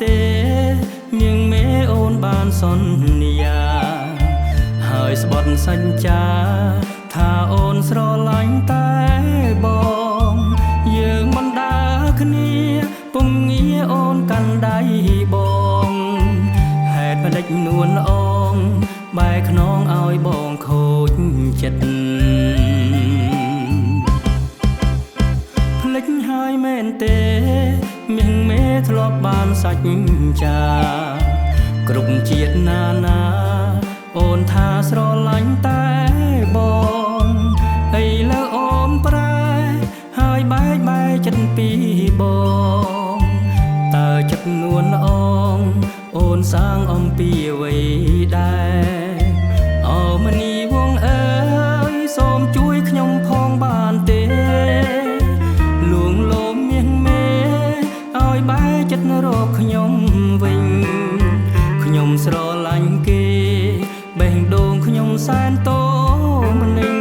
ទេមៀងមេអូនបានសន្យាហើយស្បត់សញ្ចាថាអូនស្រឡាញ់តែបងយើងមិនដើរគ្នាពុំងារអូនកាន់ដៃបងហេតុផ្ដេចនួនអងបែកខ្នងឲ្យបងខូចចិត្តភ្លេចហើយមែនទេមៀងមេធ្លាប់បានសច្ចាគ្រប់ជាតិណានាអូនថាស្រឡាញ់តែបងឥឡូវអូនប្រែហើយបែកចិត្តពីបងតើចិត្តនួនអងអូនសាងអំពីអ្វីដែរអូមនីវងអើយសូមជួយខ្ញុំផងបានទេលួងលោមមៀងមេឲ្យបែកចិត្តរកខ្ញុំវិញខ្ញុំស្រឡាញ់គេបេះដូងខ្ញុំសែនតូម្នេញ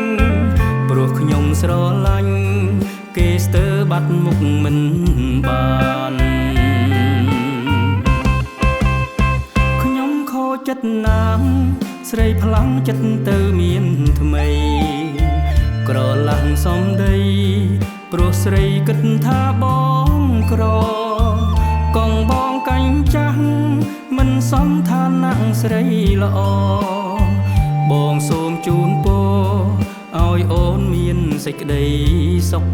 ព្រោះខ្ញុំស្រឡាញ់គេស្ទើរបាត់មុខមិនបានខ្ញុំខូចចិត្តណាស់ស្រីផ្លាំងចិត្តទៅមានថ្មីក្រឡាំងសំដីព្រោះស្រីគិតថាបងក្រកងបងកាញ់ចាស់មិនសមឋានៈស្រីល្អបងសូមជូនពរឲ្យអូនមានសេចក្តីសុខ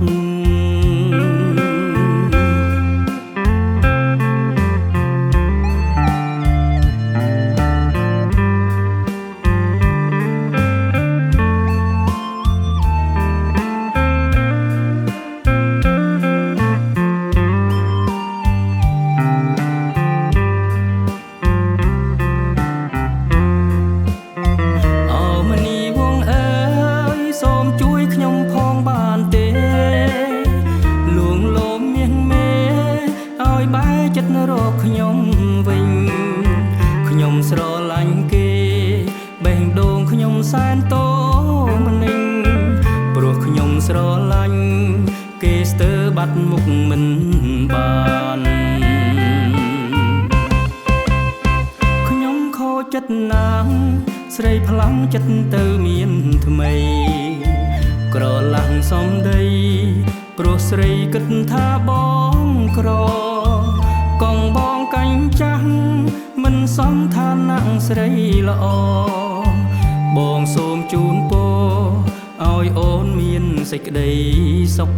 ចិត្តរកខ្ញុំវិញខ្ញុំស្រឡាញ់គេបេះដូងខ្ញុំសែនតូម្នេញព្រោះខ្ញុំស្រឡាញ់គេស្ទើរបាត់មុខមិនបានខ្ញុំខូចចិត្តណាស់ស្រីផ្លាំងចិត្តទៅមានថ្មីក្រឡាំងសំដីព្រោះស្រីគិតថាបងក្រកងបងកាញ់ចាស់មិនសមឋានៈស្រីល្អបងសូមជូនពរឲ្យអូនមានសេចក្តីសុខ